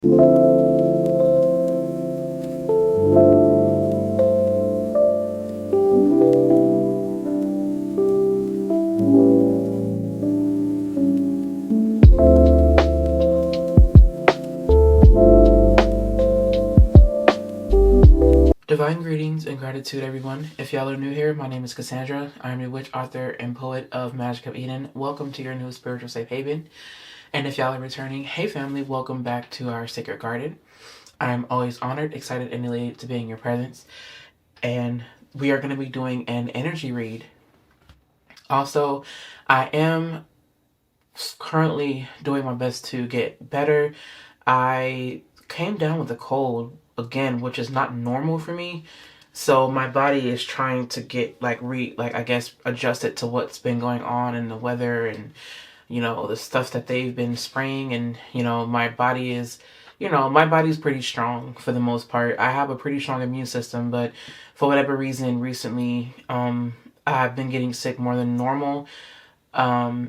Divine greetings and gratitude, everyone. If y'all are new here, my name is Cassandra. I'm a witch, author, and poet of Magic of Eden. Welcome to your new spiritual safe haven. And if y'all are returning, hey family, welcome back to our sacred garden. I'm always honored, excited, and elated to be in your presence. And we are going to be doing an energy read. Also, I am currently doing my best to get better. I came down with a cold again, which is not normal for me. So my body is trying to get I guess adjusted to what's been going on in the weather and the stuff that they've been spraying, and my body is my body's pretty strong for the most part. I have a pretty strong immune system, but for whatever reason recently I've been getting sick more than normal.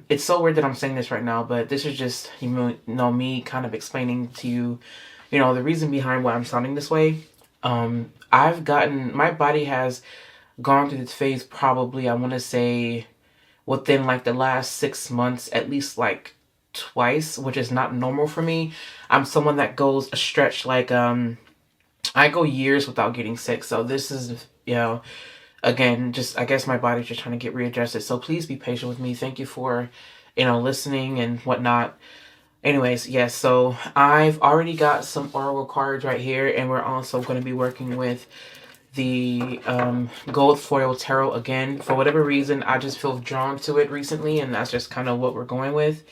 It's so weird that I'm saying this right now, but this is just, me kind of explaining to you, the reason behind why I'm sounding this way. My body has gone through this phase probably, I want to say, within like the last 6 months, at least like twice, which is not normal for me. I'm someone that goes a stretch I go years without getting sick. So this is, again, just I guess my body's just trying to get readjusted. So please be patient with me. Thank you for, listening and whatnot. Anyways, yes, so I've already got some oracle cards right here, and we're also going to be working with the gold foil tarot again. For whatever reason, I just feel drawn to it recently, and that's just kind of what we're going with.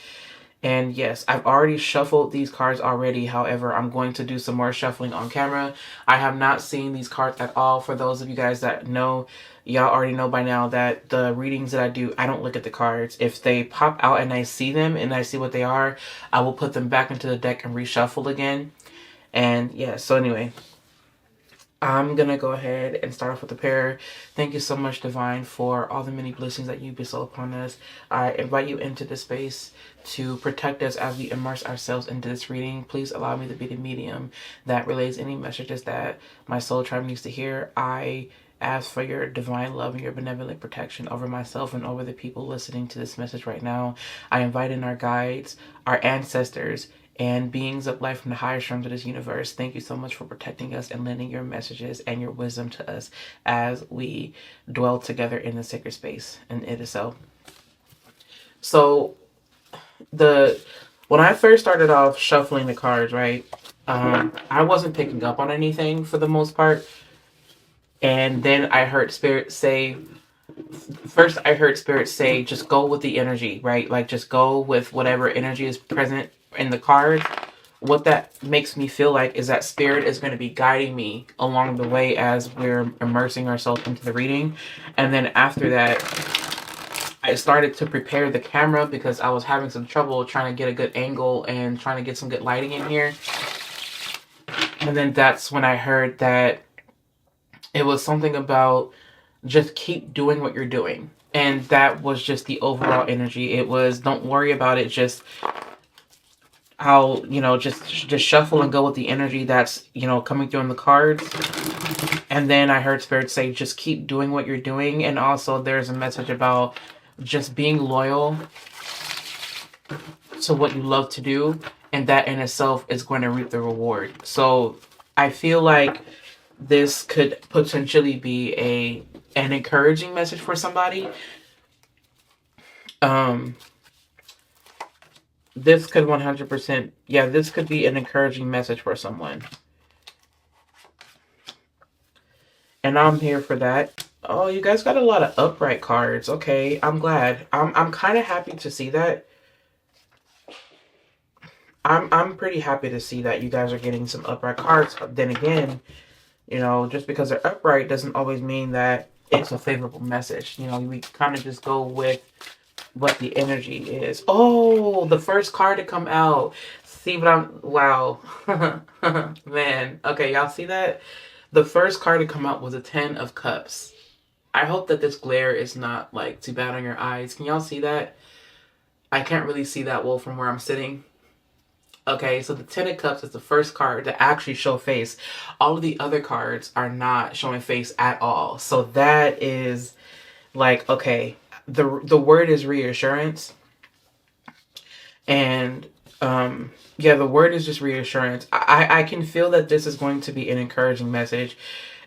And yes, I've already shuffled these cards already. However, I'm going to do some more shuffling on camera. I have not seen these cards at all. For those of you guys that know, y'all already know by now that the readings that I do, I don't look at the cards. If they pop out and I see them and I see what they are, I will put them back into the deck and reshuffle again. And yeah, so anyway, I'm going to go ahead and start off with the prayer. Thank you so much, Divine, for all the many blessings that you bestow upon us. I invite you into this space to protect us as we immerse ourselves into this reading. Please allow me to be the medium that relays any messages that my soul tribe needs to hear. I ask for your divine love and your benevolent protection over myself and over the people listening to this message right now. I invite in our guides, our ancestors, and beings of life from the higher realms of this universe. Thank you so much for protecting us and lending your messages and your wisdom to us as we dwell together in the sacred space. And it is so. So when I first started off shuffling the cards, right, I wasn't picking up on anything for the most part. And then I heard Spirit say, just go with the energy, right? Like, just go with whatever energy is present in the card. What that makes me feel like is that Spirit is going to be guiding me along the way as we're immersing ourselves into the reading. And then after that, I started to prepare the camera because I was having some trouble trying to get a good angle and trying to get some good lighting in here. And then that's when I heard that it was something about just keep doing what you're doing. And that was just the overall energy. It was, don't worry about it. Just just shuffle and go with the energy that's, coming through in the cards. And then I heard Spirit say, just keep doing what you're doing. And also there's a message about just being loyal to what you love to do. And that in itself is going to reap the reward. So I feel like this could potentially be an encouraging message for somebody. This could 100%, this could be an encouraging message for someone. And I'm here for that. Oh, you guys got a lot of upright cards. Okay, I'm glad. I'm kind of happy to see that. I'm pretty happy to see that you guys are getting some upright cards. But then again, just because they're upright doesn't always mean that it's a favorable message. We kind of just go with what the energy is. Oh, the first card to come out. See what wow. Man. Okay, y'all see that? The first card to come out was a 10 of Cups. I hope that this glare is not too bad on your eyes. Can y'all see that? I can't really see that well from where I'm sitting. Okay, so the Ten of Cups is the first card to actually show face. All of the other cards are not showing face at all. So that is like, okay, the word is reassurance. And yeah, the word is just reassurance. I can feel that this is going to be an encouraging message.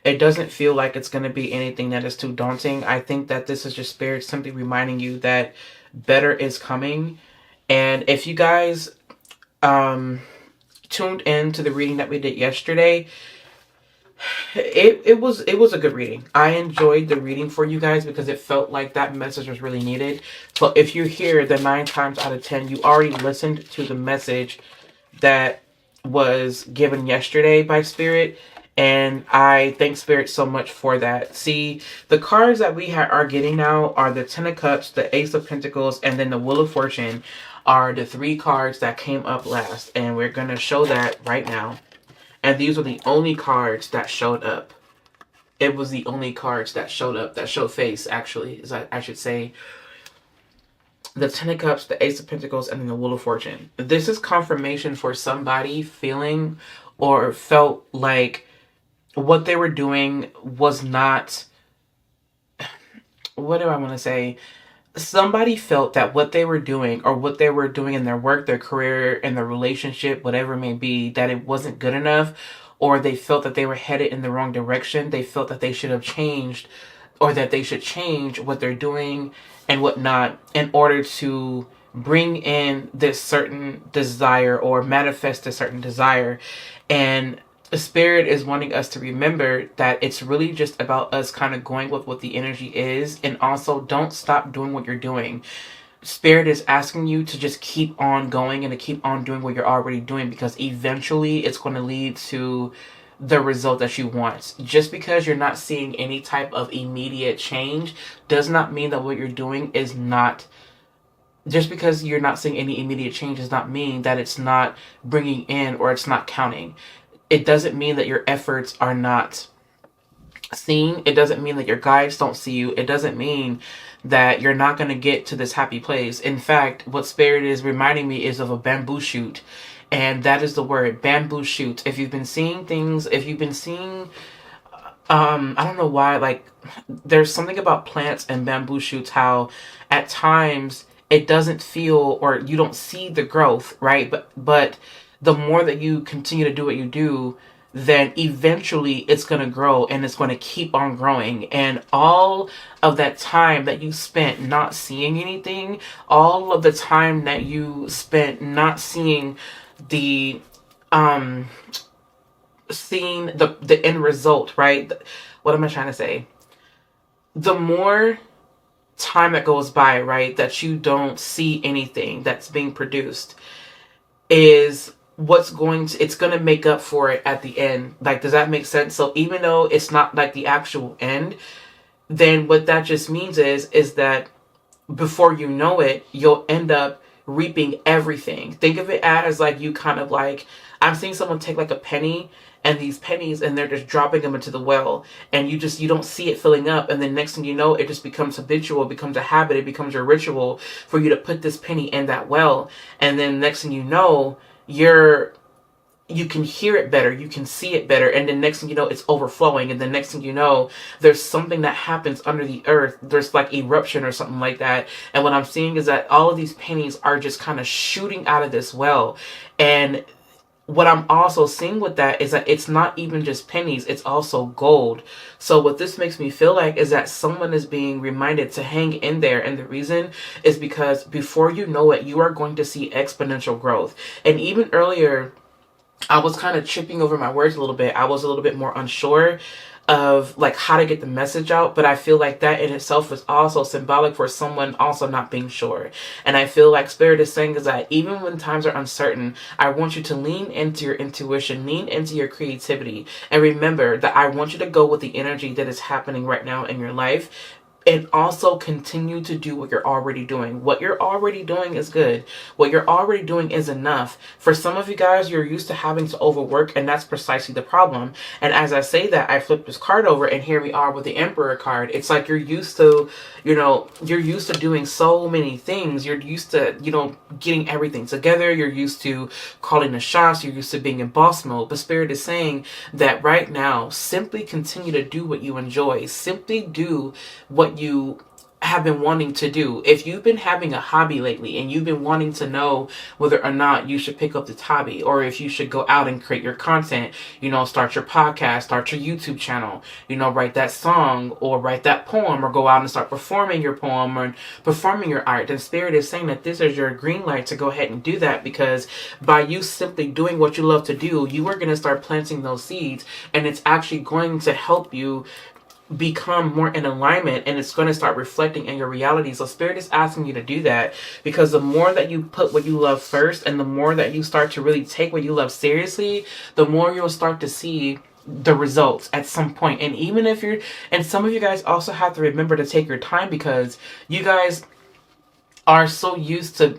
It doesn't feel like it's going to be anything that is too daunting. I think that this is just spirit simply reminding you that better is coming. And if you guys tuned in to the reading that we did yesterday, it was a good reading. I enjoyed the reading for you guys because it felt like that message was really needed. So if you're here, the 9 times out of 10, you already listened to the message that was given yesterday by Spirit. And I thank Spirit so much for that. See, the cards that we are getting now are the Ten of Cups, the Ace of Pentacles, and then the Wheel of Fortune are the 3 cards that came up last. And we're going to show that right now. And these were the only cards that showed up. It was the only cards that showed up, that showed face, actually, as I should say. The Ten of Cups, the Ace of Pentacles, and then the Wheel of Fortune. This is confirmation for somebody feeling or felt like what they were doing was not... What do I want to say? Somebody felt that what they were doing or what they were doing in their work, their career, in their relationship, whatever it may be, that it wasn't good enough, or they felt that they were headed in the wrong direction. They felt that they should have changed, or that they should change what they're doing and whatnot in order to bring in this certain desire or manifest a certain desire. And the Spirit is wanting us to remember that it's really just about us kind of going with what the energy is, and also don't stop doing what you're doing. Spirit is asking you to just keep on going and to keep on doing what you're already doing, because eventually it's going to lead to the result that you want. Just because you're not seeing any type of immediate change does not mean that what you're doing is not... Just because you're not seeing any immediate change does not mean that it's not bringing in or it's not counting. It doesn't mean that your efforts are not seen. It doesn't mean that your guides don't see you. It doesn't mean that you're not going to get to this happy place. In fact, what Spirit is reminding me is of a bamboo shoot. And that is the word, bamboo shoot. If you've been seeing things, if you've been seeing, I don't know why, like, there's something about plants and bamboo shoots, how at times it doesn't feel, or you don't see the growth, right? But the more that you continue to do what you do, then eventually it's going to grow and it's going to keep on growing. And all of that time that you spent not seeing anything, all of the time that you spent not seeing the seeing the end result, right? What am I trying to say? The more time that goes by, right, that you don't see anything that's being produced, is it's going to make up for it at the end. Like, does that make sense? So even though it's not like the actual end, then what that just means is that before you know it, you'll end up reaping everything. Think of it as like, you kind of like, I'm seeing someone take like a penny, and these pennies, and they're just dropping them into the well, and you don't see it filling up, and then next thing you know, it just becomes habitual, it becomes a habit, it becomes your ritual for you to put this penny in that well, and then next thing you know, you can hear it better, you can see it better, and then next thing you know, it's overflowing, and then next thing you know, there's something that happens under the earth, there's like eruption or something like that. And what I'm seeing is that all of these pennies are just kind of shooting out of this well. And what I'm also seeing with that is that it's not even just pennies, it's also gold. So what this makes me feel like is that someone is being reminded to hang in there. And the reason is because before you know it, you are going to see exponential growth. And even earlier, I was kind of tripping over my words a little bit. I was a little bit more unsure of like how to get the message out, but I feel like that in itself is also symbolic for someone also not being sure. And I feel like Spirit is saying is that even when times are uncertain, I want you to lean into your intuition, lean into your creativity, and remember that I want you to go with the energy that is happening right now in your life. and also continue to do what you're already doing. What you're already doing is good. What you're already doing is enough. For some of you guys, you're used to having to overwork, and that's precisely the problem. And as I say that, I flip this card over, and here we are with the Emperor card. It's like you're used to, you're used to doing so many things. You're used to, getting everything together. You're used to calling the shots. You're used to being in boss mode. But Spirit is saying that right now, simply continue to do what you enjoy. Simply do what you have been wanting to do. If you've been having a hobby lately and you've been wanting to know whether or not you should pick up this hobby, or if you should go out and create your content, start your podcast, start your YouTube channel, write that song or write that poem, or go out and start performing your poem or performing your art, then Spirit is saying that this is your green light to go ahead and do that, because by you simply doing what you love to do, you are going to start planting those seeds, and it's actually going to help you become more in alignment, and it's going to start reflecting in your reality. So Spirit is asking you to do that, because the more that you put what you love first, and the more that you start to really take what you love seriously, the more you'll start to see the results at some point. And even if and some of you guys also have to remember to take your time, because you guys are so used to,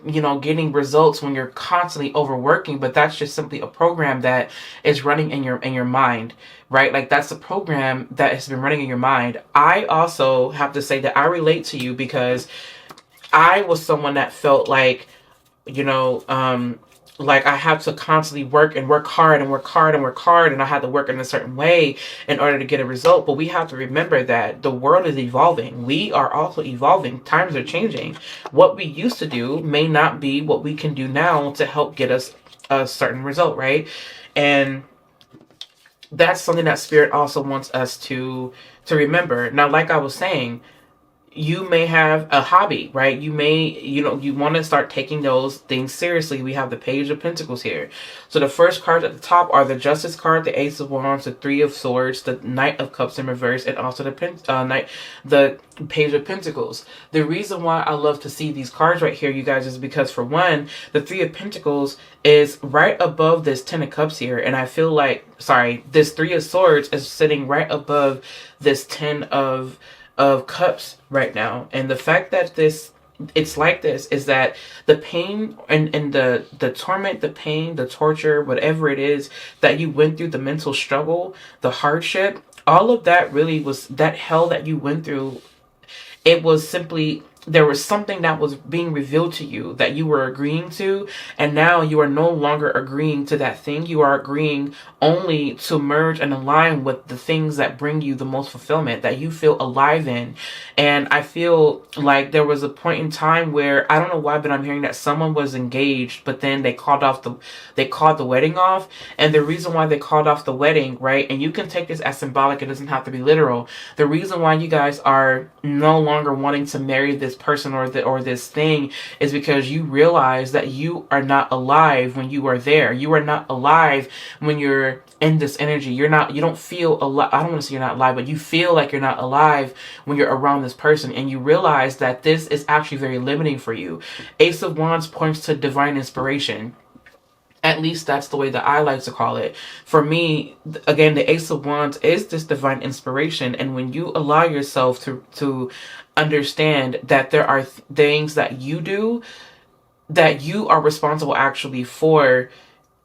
getting results when you're constantly overworking, but that's just simply a program that is running in your mind, right? Like, that's a program that has been running in your mind. I also have to say that I relate to you, because I was someone that felt like, like I have to constantly work and work hard and work hard and work hard, and I had to work in a certain way in order to get a result. But we have to remember that the world is evolving. We are also evolving. Times are changing. What we used to do may not be what we can do now to help get us a certain result, right? And that's something that Spirit also wants us to remember. Now, like I was saying, you may have a hobby, right? You may, you want to start taking those things seriously. We have the Page of Pentacles here. So the first cards at the top are the Justice card, the Ace of Wands, the Three of Swords, the Knight of Cups in reverse, and also the Page of Pentacles. The reason why I love to see these cards right here, you guys, is because, for one, the Three of Pentacles is right above this Ten of Cups here, and I feel like, this Three of Swords is sitting right above this Ten of Cups right now. And the fact that it's like this is that the pain and the torment, the pain, the torture, whatever it is that you went through, the mental struggle, the hardship, all of that really was that hell that you went through. It was simply, there was something that was being revealed to you that you were agreeing to, and now you are no longer agreeing to that thing. You are agreeing only to merge and align with the things that bring you the most fulfillment, that you feel alive in. And I feel like there was a point in time where, I don't know why, but I'm hearing that someone was engaged, but then they called the wedding off. And the reason why they called off the wedding, right? And you can take this as symbolic, it doesn't have to be literal. The reason why you guys are no longer wanting to marry this person or this thing is because you realize that you are not alive when you are there. You are not alive when you're in this energy. You don't feel alive. I don't want to say you're not alive, but you feel like you're not alive when you're around this person, and you realize that this is actually very limiting for you. Ace of Wands points to divine inspiration. At least that's the way that I like to call it. For me, again, the Ace of Wands is this divine inspiration. And when you allow yourself to understand that there are things that you do that you are responsible actually for,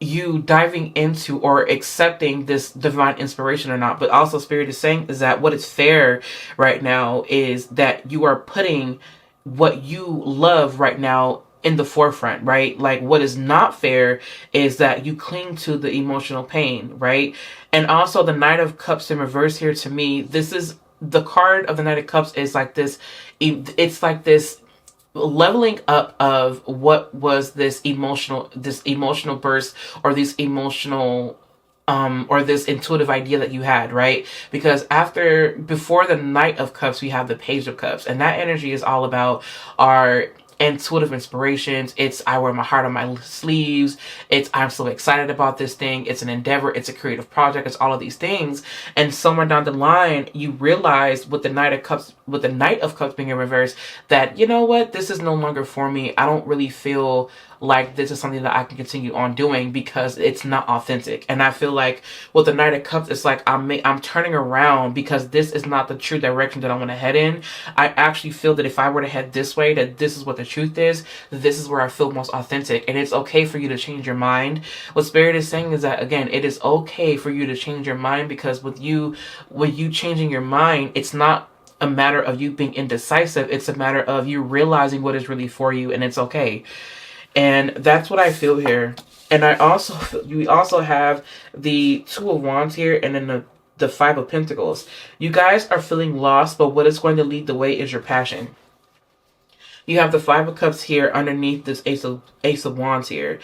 you diving into or accepting this divine inspiration or not. But also, Spirit is saying is that what is fair right now is that you are putting what you love right now in the forefront, right? Like, what is not fair is that you cling to the emotional pain, right? And also, the Knight of Cups in reverse here, to me, this is the card of the Knight of Cups is like this. It's like this leveling up of what was this emotional burst, or these emotional or this intuitive idea that you had, right? Because before the Knight of Cups, we have the Page of Cups, and that energy is all about our intuitive inspirations. It's, I wear my heart on my sleeves. It's, I'm so excited about this thing. It's an endeavor. It's a creative project. It's all of these things. And somewhere down the line, you realize with the Knight of Cups being in reverse, that, you know what, this is no longer for me. I don't really feel like this is something that I can continue on doing because it's not authentic. And I feel like with the Knight of Cups, it's like I'm turning around because this is not the true direction that I want to head in. I actually feel that if I were to head this way, that this is what the truth is. This is where I feel most authentic. And it's okay for you to change your mind. What Spirit is saying is that, again, it is okay for you to change your mind, because with you changing your mind, it's not a matter of you being indecisive. It's a matter of you realizing what is really for you, and it's okay. And that's what I feel here. And we also have the Two of Wands here, and then the Five of Pentacles. You guys are feeling lost, but what is going to lead the way is your passion. You have the Five of Cups here underneath this Ace of Wands here.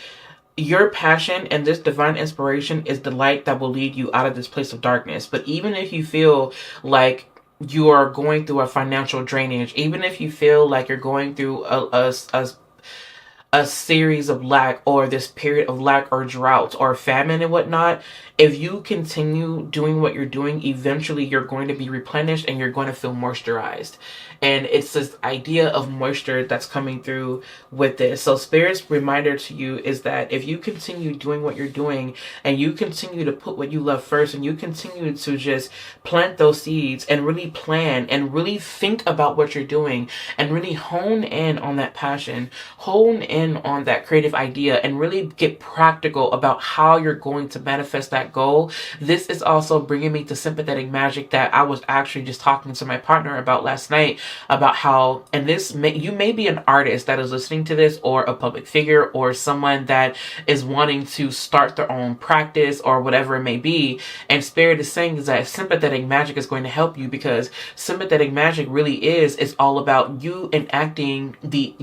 Your passion and this divine inspiration is the light that will lead you out of this place of darkness. But even if you feel like you are going through a financial drainage, even if you feel like you're going through a series of lack, or this period of lack or drought or famine and whatnot, if you continue doing what you're doing, eventually you're going to be replenished and you're going to feel moisturized. And it's this idea of moisture that's coming through with this. So Spirit's reminder to you is that if you continue doing what you're doing, and you continue to put what you love first, and you continue to just plant those seeds and really plan and really think about what you're doing, and really hone in on that passion, hone in on that creative idea, and really get practical about how you're going to manifest that goal. This is also bringing me to sympathetic magic that I was actually just talking to my partner about last night, about how, and you may be an artist that is listening to this, or a public figure, or someone that is wanting to start their own practice, or whatever it may be. And Spirit is saying is that sympathetic magic is going to help you, because sympathetic magic really is all about you enacting the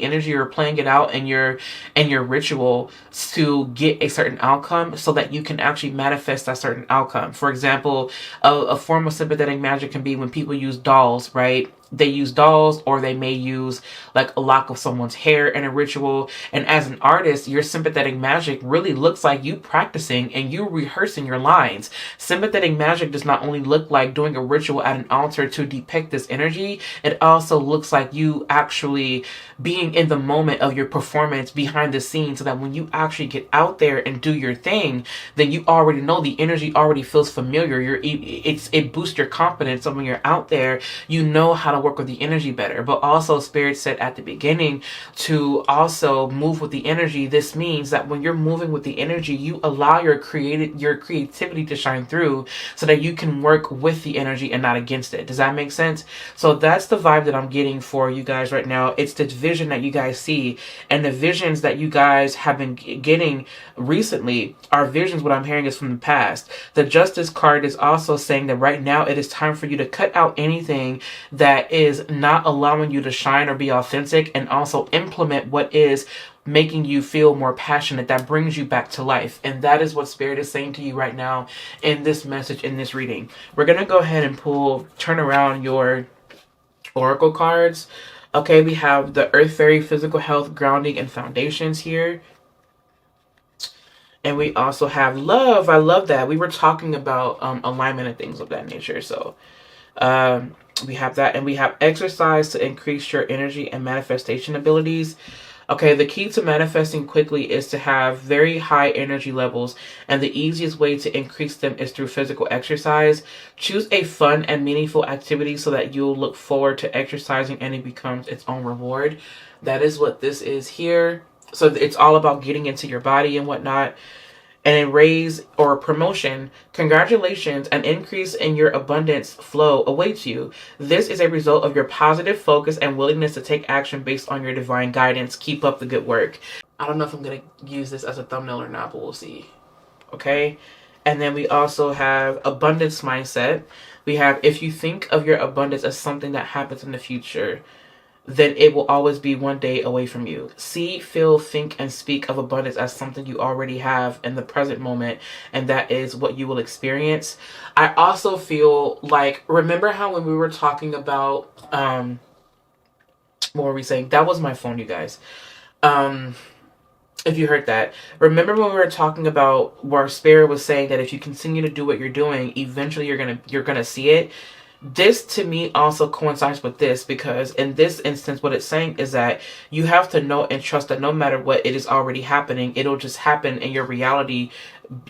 energy, or playing it out in your ritual to get a certain outcome, so that you can actually manifest that certain outcome. For example, a form of sympathetic magic can be when people use dolls, right? They use dolls, or they may use like a lock of someone's hair in a ritual. And as an artist, your sympathetic magic really looks like you practicing and you rehearsing your lines. Sympathetic magic does not only look like doing a ritual at an altar to depict this energy, it also looks like you actually being in the moment of your performance behind the scenes, so that when you actually get out there and do your thing, then you already know the energy already feels familiar. It boosts your confidence. So when you're out there, you know how to work with the energy better. But also, Spirit said at the beginning to also move with the energy. This means that when you're moving with the energy, you allow your creativity to shine through, so that you can work with the energy and not against it. Does that make sense? So that's the vibe that I'm getting for you guys right now. It's the vision that you guys see, and the visions that you guys have been getting recently are visions. What I'm hearing is from the past. The Justice card is also saying that right now it is time for you to cut out anything that is not allowing you to shine or be authentic, and also implement what is making you feel more passionate, that brings you back to life. And that is what Spirit is saying to you right now in this message, in this reading. We're going to go ahead and turn around your oracle cards. Okay, we have the Earth Fairy, physical health, grounding, and foundations here. And we also have love. I love that. We were talking about alignment and things of that nature. So we have that. And we have exercise to increase your energy and manifestation abilities. Okay, the key to manifesting quickly is to have very high energy levels, and the easiest way to increase them is through physical exercise. Choose a fun and meaningful activity so that you'll look forward to exercising and it becomes its own reward. That is what this is here. So it's all about getting into your body and whatnot. And in raise or promotion, congratulations, an increase in your abundance flow awaits you. This is a result of your positive focus and willingness to take action based on your divine guidance. Keep up the good work. I don't know if I'm going to use this as a thumbnail or not, but we'll see. Okay. And then we also have abundance mindset. We have, if you think of your abundance as something that happens in the future, then it will always be one day away from you. See, feel, think, and speak of abundance as something you already have in the present moment, and that is what you will experience. I also feel like, remember how when we were talking about, what were we saying? That was my phone, you guys. If you heard that, remember when we were talking about where Spirit was saying that if you continue to do what you're doing, eventually you're gonna see it. This to me also coincides with this, because in this instance what it's saying is that you have to know and trust that no matter what, it is already happening. It'll just happen in your reality,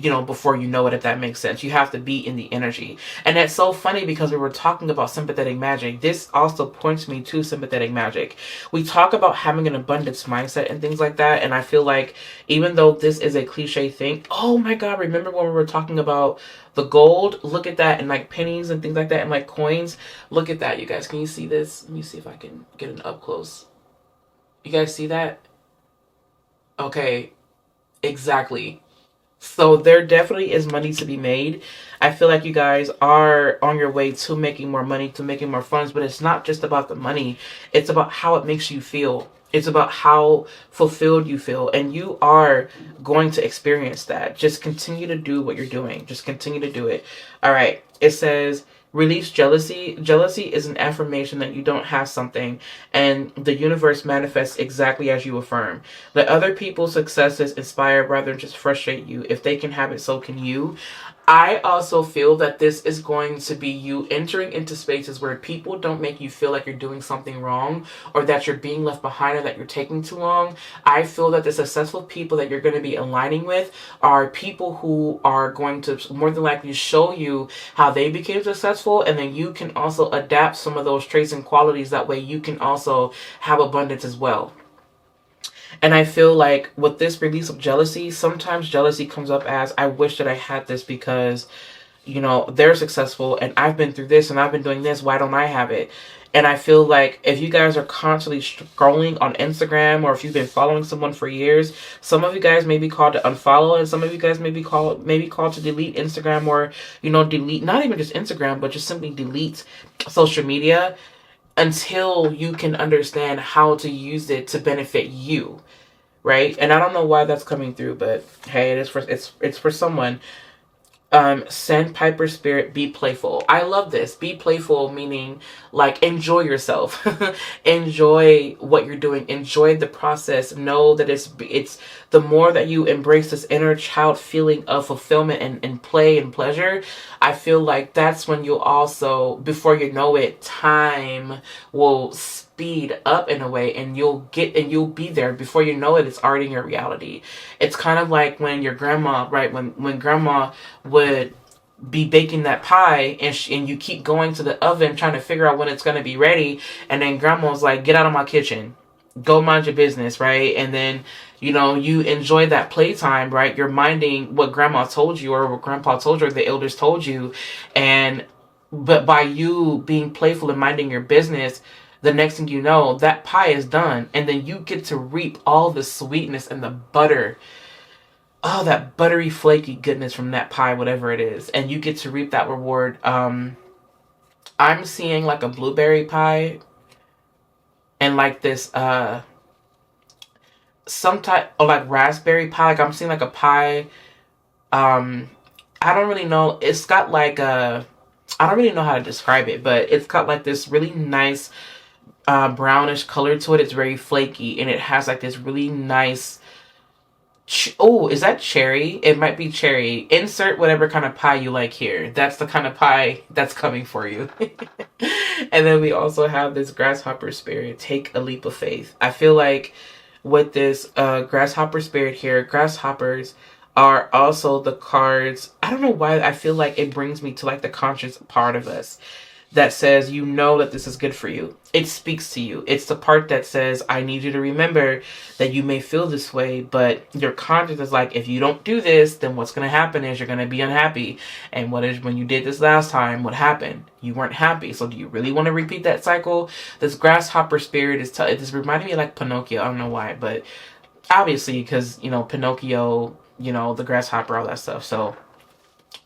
before you know it, if that makes sense. You have to be in the energy. And that's so funny because we were talking about sympathetic magic. This also points me to sympathetic magic. We talk about having an abundance mindset and things like that, and I feel like even though this is a cliche thing, oh my god, remember when we were talking about the gold? Look at that, and like pennies and things like that, and like coins. Look at that, you guys. Can you see this? Let me see if I can get an up close. You guys see that? Okay, exactly. So there definitely is money to be made. I feel like you guys are on your way to making more money, to making more funds, but it's not just about the money. It's about how it makes you feel. It's about how fulfilled you feel, and you are going to experience that. Just continue to do what you're doing. Just continue to do it. All right. It says, release jealousy. Jealousy is an affirmation that you don't have something, and the universe manifests exactly as you affirm. Let other people's successes inspire rather than just frustrate you. If they can have it, so can you. I also feel that this is going to be you entering into spaces where people don't make you feel like you're doing something wrong, or that you're being left behind, or that you're taking too long. I feel that the successful people that you're going to be aligning with are people who are going to more than likely show you how they became successful, and then you can also adapt some of those traits and qualities. That way you can also have abundance as well. And I feel like with this release of jealousy, sometimes jealousy comes up as, I wish that I had this because, they're successful and I've been through this and I've been doing this. Why don't I have it? And I feel like if you guys are constantly scrolling on Instagram, or if you've been following someone for years, some of you guys may be called to unfollow, and some of you guys may be called to delete Instagram, or, delete, not even just Instagram, but just simply delete social media until you can understand how to use it to benefit you, right? And I don't know why that's coming through, but hey, it's for someone. Sandpiper spirit, be playful. I love this. Be playful, meaning like enjoy yourself. Enjoy what you're doing. Enjoy the process. Know that it's the more that you embrace this inner child feeling of fulfillment and play and pleasure, I feel like that's when you'll also, before you know it, time will speed up in a way, and you'll be there before you know it. It's already in your reality. It's kind of like when your grandma, right? When grandma would be baking that pie, and you keep going to the oven trying to figure out when it's going to be ready, and then grandma's like, get out of my kitchen, go mind your business, right? And then you enjoy that playtime, right? You're minding what grandma told you, or what grandpa told you, or the elders told you. But by you being playful and minding your business, the next thing you know, that pie is done, and then you get to reap all the sweetness and the butter. Oh, that buttery, flaky goodness from that pie, whatever it is. And you get to reap that reward. I'm seeing like a blueberry pie, and like this, some type of like raspberry pie. Like I'm seeing like a pie. I don't really know. It's got like I don't really know how to describe it, but it's got like this really nice brownish color to it. It's very flaky, and it has like this really nice oh, is that cherry? It might be cherry. Insert whatever kind of pie you like here. That's the kind of pie that's coming for you. And then we also have this grasshopper spirit. Take a leap of faith. I feel like with this grasshopper spirit here, grasshoppers are also the cards. I don't know why I feel like it brings me to like the conscious part of us that says, that this is good for you. It speaks to you. It's the part that says, I need you to remember that you may feel this way, but your conscience is like, if you don't do this, then what's going to happen is you're going to be unhappy. And when you did this last time, what happened? You weren't happy. So do you really want to repeat that cycle? This grasshopper spirit is this reminding me of like Pinocchio. I don't know why, but obviously because, Pinocchio, the grasshopper, all that stuff. So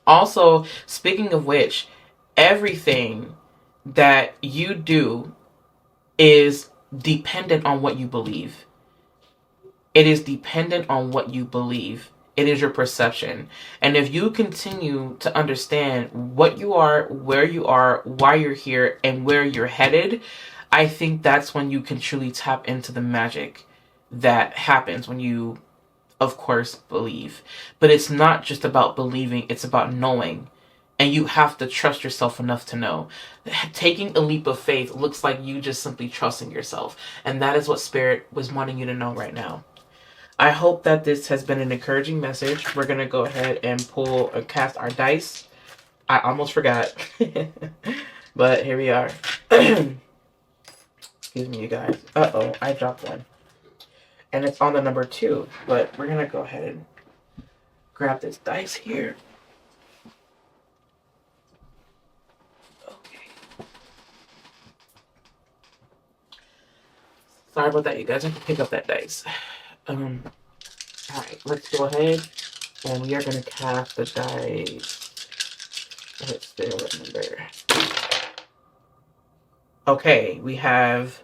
also, speaking of which, everything that you do is dependent on what you believe. It is dependent on what you believe. It is your perception. And if you continue to understand what you are, where you are, why you're here, and where you're headed, I think that's when you can truly tap into the magic that happens when you, of course, believe. But it's not just about believing, it's about knowing. And you have to trust yourself enough to know. Taking a leap of faith looks like you just simply trusting yourself. And that is what Spirit was wanting you to know right now. I hope that this has been an encouraging message. We're going to go ahead and pull or cast our dice. I almost forgot. But here we are. Excuse me, you guys. Uh-oh, I dropped one. And it's on the number 2. But we're going to go ahead and grab this dice here. Sorry about that, you guys. I have to pick up that dice. Alright, let's go ahead and we are going to cast the dice. Let's still remember. Okay, we have,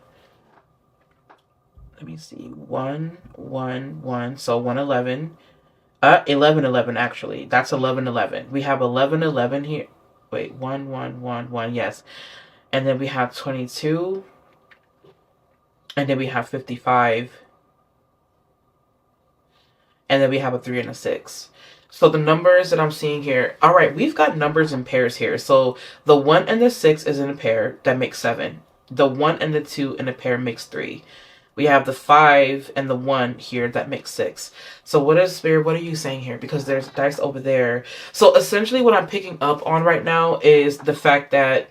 let me see, 1, 1, 1, so 111. 11, 11 actually. That's 11, 11. We have 11, 11 here. Wait, 1, 1, 1, 1, yes. And then we have 22. And then we have 55. And then we have a 3 and a 6. So the numbers that I'm seeing here, all right, we've got numbers in pairs here. So the 1 and the 6 is in a pair, that makes 7. The 1 and the 2 in a pair makes 3. We have the 5 and the 1 here, that makes 6. So what is Spirit, what are you saying here? Because there's dice over there. So essentially what I'm picking up on right now is the fact that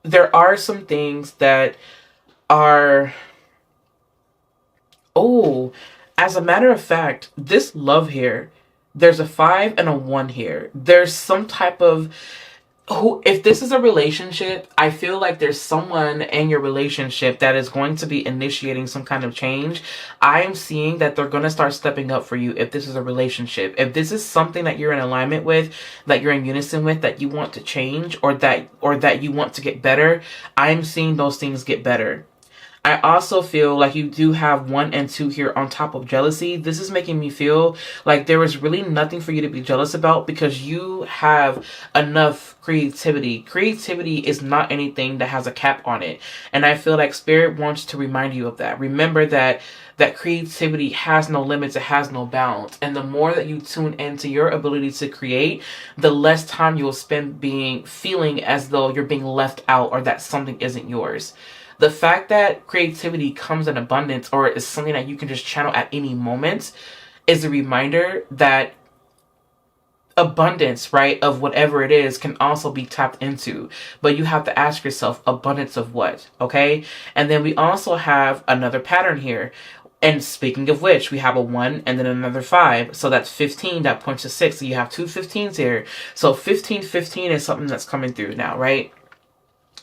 there are some things that are, oh, as a matter of fact, this love here, there's a 5 and a 1 here. There's some type of, if this is a relationship, I feel like there's someone in your relationship that is going to be initiating some kind of change. I am seeing that they're going to start stepping up for you if this is a relationship. If this is something that you're in alignment with, that you're in unison with, that you want to change, or that you want to get better, I'm seeing those things get better. I also feel like you do have 1 and 2 here on top of jealousy. This is making me feel like there is really nothing for you to be jealous about because you have enough creativity. Creativity is not anything that has a cap on it. And I feel like Spirit wants to remind you of that. Remember that creativity has no limits, it has no bounds. And the more that you tune into your ability to create, the less time you will spend feeling as though you're being left out or that something isn't yours. The fact that creativity comes in abundance or is something that you can just channel at any moment is a reminder that abundance, right, of whatever it is can also be tapped into. But you have to ask yourself, abundance of what? Okay? And then we also have another pattern here. And speaking of which, we have a 1 and then another 5. So that's 15. That points to 6. So you have 2 15s here. So 15, 15 is something that's coming through now, right?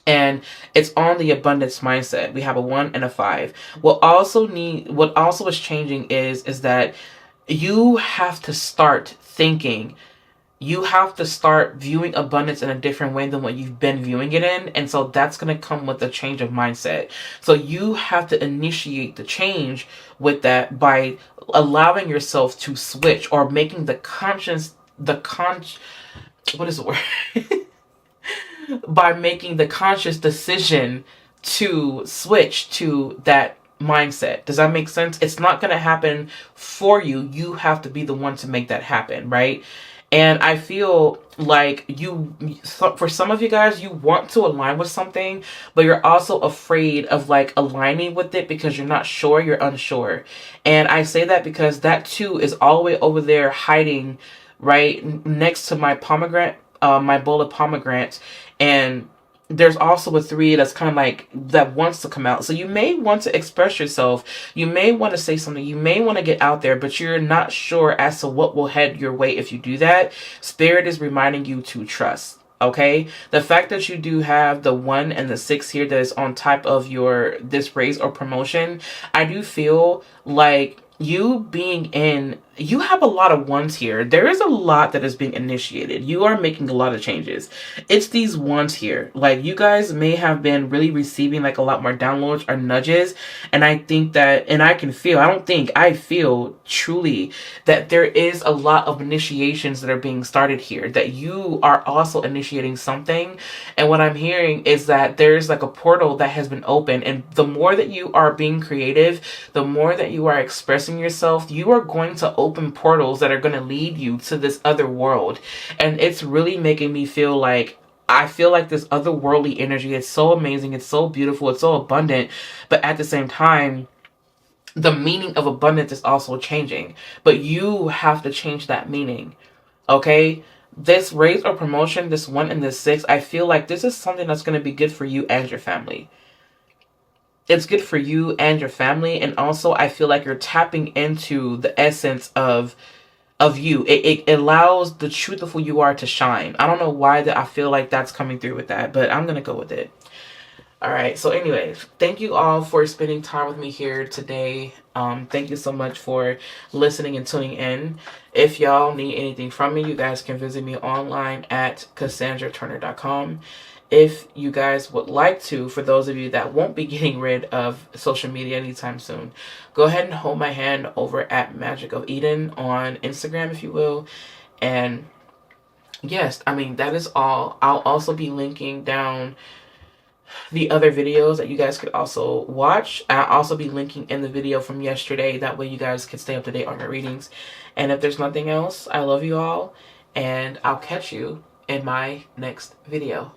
And it's on the abundance mindset. We have a 1 and a 5. What also is changing is that you have to start thinking. You have to start viewing abundance in a different way than what you've been viewing it in. And so that's going to come with a change of mindset. So you have to initiate the change with that by allowing yourself to switch or making what is the word? By making the conscious decision to switch to that mindset. Does that make sense? It's not going to happen for you. You have to be the one to make that happen, right? And I feel like for some of you guys, you want to align with something, but you're also afraid of like aligning with it because you're not sure, you're unsure. And I say that because that too is all the way over there hiding right next to my pomegranate, my bowl of pomegranates. And there's also a 3 that's kind of like that wants to come out. So you may want to express yourself. You may want to say something. You may want to get out there, but you're not sure as to what will head your way if you do that. Spirit is reminding you to trust. Okay, the fact that you do have the 1 and the 6 here that is on top of this raise or promotion, I do feel like you have a lot of 1s here. There is a lot that is being initiated. You are making a lot of changes. It's these 1s here. Like you guys may have been really receiving like a lot more downloads or nudges. And I think that, and I feel truly that there is a lot of initiations that are being started here, that you are also initiating something. And what I'm hearing is that there's like a portal that has been opened. And the more that you are being creative, the more that you are expressing yourself, you are going to open open portals that are going to lead you to this other world. And it's really making me feel like, I feel like this otherworldly energy is so amazing, it's so beautiful, it's so abundant, but at the same time, the meaning of abundance is also changing. But you have to change that meaning, okay? This raise or promotion, this 1 and this 6, I feel like this is something that's going to be good for you and your family. It's good for you and your family, and also I feel like you're tapping into the essence of you. It allows the truth of who you are to shine. I don't know why that I feel like that's coming through with that, but I'm gonna go with it. All right, so anyways, thank you all for spending time with me here today. Thank you so much for listening and tuning in. If y'all need anything from me, you guys can visit me online at CassandraTurner.com. If you guys would like to, for those of you that won't be getting rid of social media anytime soon, go ahead and hold my hand over at Magic of Eden on Instagram, if you will. And yes, I mean, that is all. I'll also be linking down the other videos that you guys could also watch. I'll also be linking in the video from yesterday. That way you guys can stay up to date on your readings. And if there's nothing else, I love you all. And I'll catch you in my next video.